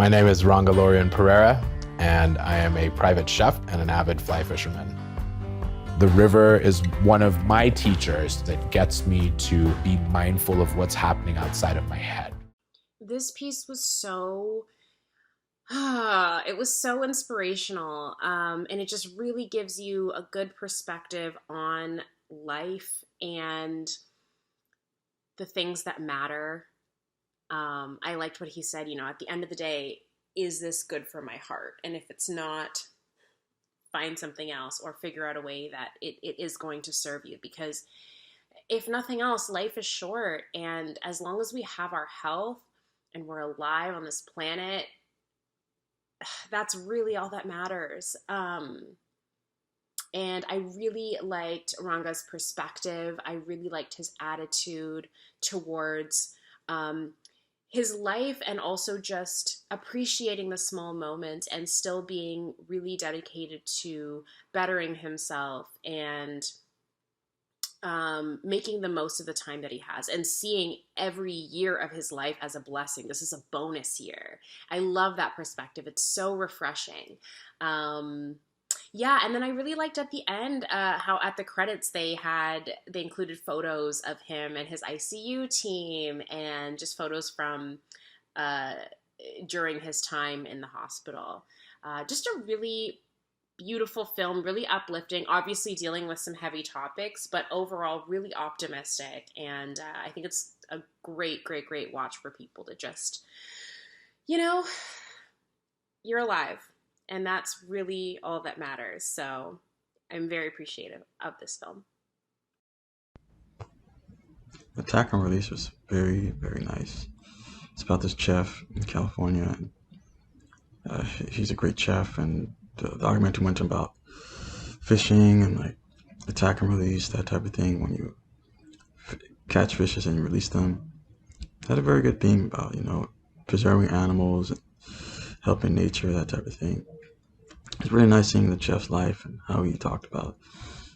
My name is Ranga Perera, and I am a private chef and an avid fly fisherman. The river is one of my teachers that gets me to be mindful of what's happening outside of my head. This piece was so it was so inspirational, and it just really gives you a good perspective on life and the things that matter. I liked what he said, at the end of the day, is this good for my heart? And if it's not, find something else or figure out a way that it is going to serve you. Because if nothing else, life is short. And as long as we have our health and we're alive on this planet, that's really all that matters. And I really liked Ranga's perspective. I really liked his attitude towards his life, and also just appreciating the small moments and still being really dedicated to bettering himself and making the most of the time that he has and seeing every year of his life as a blessing. This is a bonus year. I love that perspective. It's so refreshing. Yeah, and then I really liked at the end how at the credits they included photos of him and his ICU team and just photos from uh, during his time in the hospital. Just a really beautiful film, really uplifting, obviously dealing with some heavy topics, but overall really optimistic. And I think it's a great, great, great watch for people to just, you know, you're alive. And that's really all that matters. So I'm very appreciative of this film. Attack and Release was very, very nice. It's about this chef in California. And, he's a great chef, and the documentary went about fishing and like attack and release, that type of thing. When you catch fishes and you release them, had a very good theme about preserving animals and helping nature, that type of thing. It's really nice seeing the chef's life and how he talked about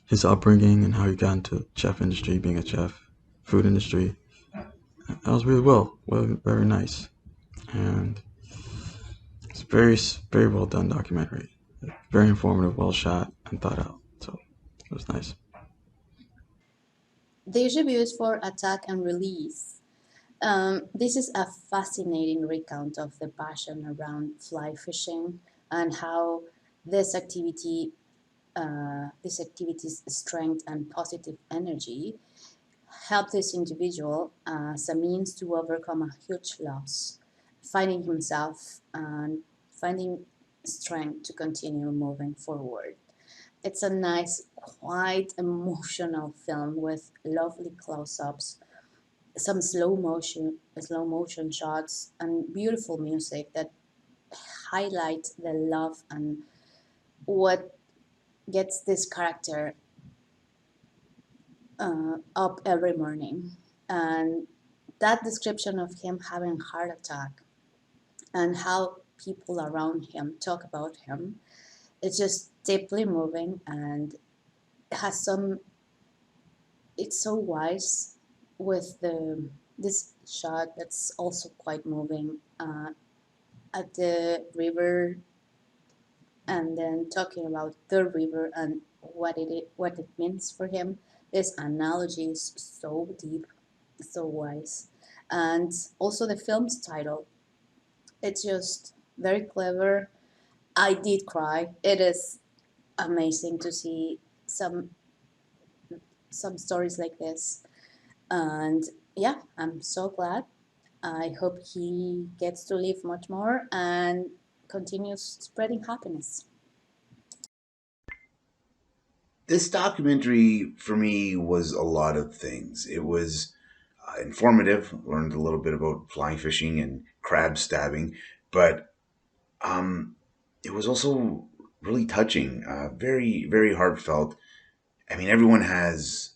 his upbringing and how he got into chef industry, being a chef, food industry. That was really very nice, and it's very well done documentary. Very informative, well shot, and thought out. So it was nice. The reviews for Attack and Release. This is a fascinating recount of the passion around fly fishing and how this activity, this activity's strength and positive energy helped this individual as a means to overcome a huge loss, finding himself and finding strength to continue moving forward. It's a nice, quite emotional film with lovely close-ups, some slow motion shots, and beautiful music that highlight the love and what gets this character up every morning. And that description of him having a heart attack and how people around him talk about him, it's just deeply moving, and has some it's so wise with the this shot that's also quite moving at the river, and then talking about the river and what it means for him. This analogy is so deep, so wise. And also the film's title, it's just very clever. I did cry. It is amazing to see some stories like this. And yeah, I'm so glad. I hope he gets to live much more and continues spreading happiness. This documentary for me was a lot of things. It was informative, learned a little bit about fly fishing and crab stabbing, but um, it was also really touching, very, very heartfelt. I mean, everyone has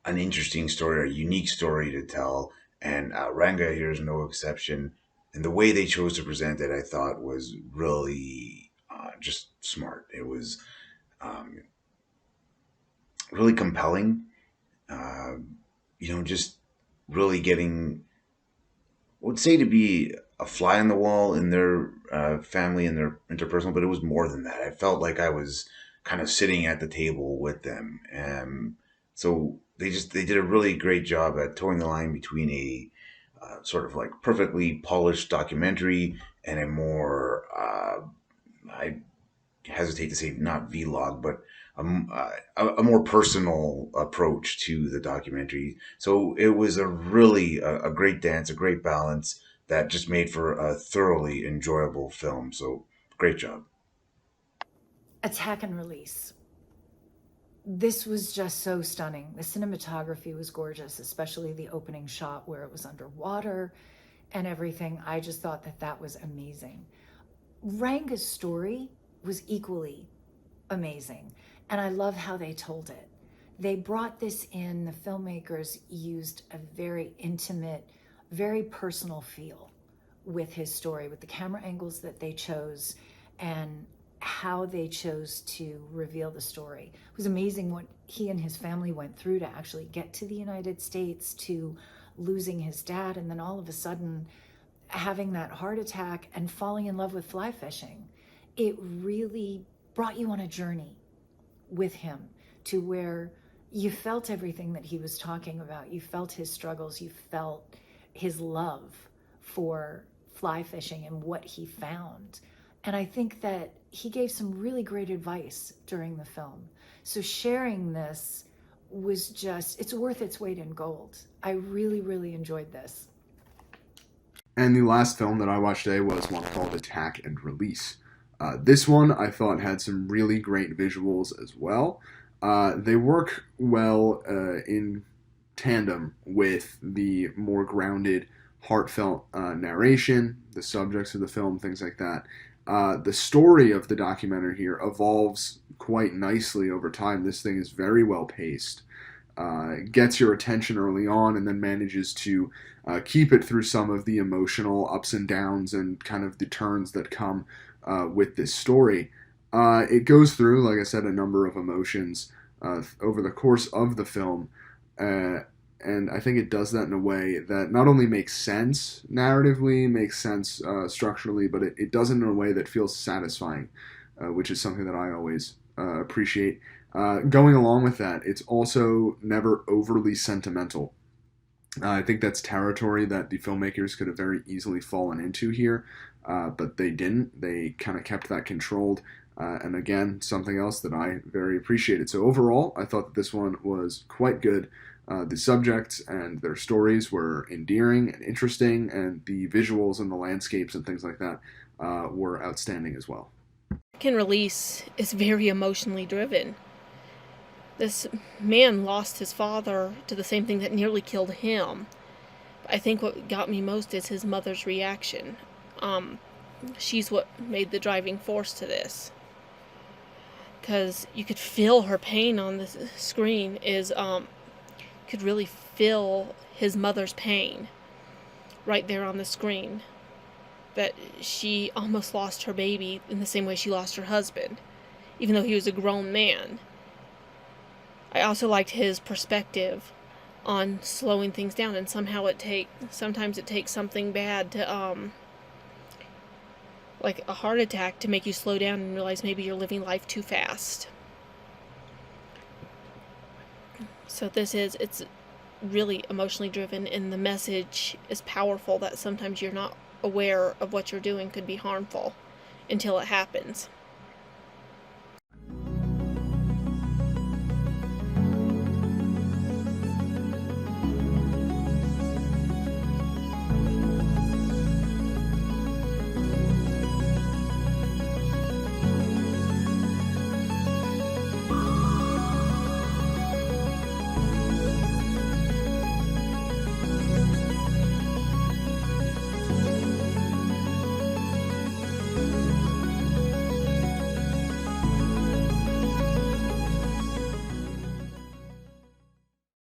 an interesting story, a unique story to tell, and Ranga here is no exception. And the way they chose to present it, I thought, was really just smart. It was um, really compelling. Uh, just really getting would say to be a fly on the wall in their family and their interpersonal, but it was more than that. I felt like I was kind of sitting at the table with them. So they did a really great job at towing the line between a sort of like perfectly polished documentary and a more I hesitate to say not vlog, but a more personal approach to the documentary. So it was a really a great dance, a great balance that just made for a thoroughly enjoyable film. So great job. Attack and Release. This was just so stunning. The cinematography was gorgeous, especially the opening shot where it was underwater and everything. I just thought that that was amazing. Ranga's story was equally amazing, and I love how they told it. They brought this in, the filmmakers used a very intimate, very personal feel with his story, with the camera angles that they chose and how they chose to reveal the story. It was amazing what he and his family went through to actually get to the United States, to losing his dad, and then all of a sudden having that heart attack and falling in love with fly fishing. It really brought you on a journey with him to where you felt everything that he was talking about. You felt his struggles, you felt his love for fly fishing and what he found. And I think that he gave some really great advice during the film. So sharing this was just, it's worth its weight in gold. I really, really enjoyed this. And the last film that I watched today was one called Attack and Release. This one I thought had some really great visuals as well. They work well in tandem with the more grounded, heartfelt narration, the subjects of the film, things like that. The story of the documentary here evolves quite nicely over time. This thing is very well paced. Gets your attention early on and then manages to keep it through some of the emotional ups and downs and kind of the turns that come with this story. It goes through, like I said, a number of emotions over the course of the film, and I think it does that in a way that not only makes sense narratively, makes sense structurally, but it does it in a way that feels satisfying, which is something that I always appreciate. Going along with that, it's also never overly sentimental. I think that's territory that the filmmakers could have very easily fallen into here, but they didn't. They kind of kept that controlled. And again, something else that I very appreciated. So overall, I thought that this one was quite good. The subjects and their stories were endearing and interesting, and the visuals and the landscapes and things like that were outstanding as well. Attack and Release is very emotionally driven. This man lost his father to the same thing that nearly killed him. I think what got me most is his mother's reaction. She's what made the driving force to this. Because you could feel her pain on the screen, could really feel his mother's pain right there on the screen. That she almost lost her baby in the same way she lost her husband, even though he was a grown man. I also liked his perspective on slowing things down, and sometimes it takes something bad to, like a heart attack, to make you slow down and realize maybe you're living life too fast. So it's really emotionally driven, and the message is powerful that sometimes you're not aware of what you're doing could be harmful until it happens.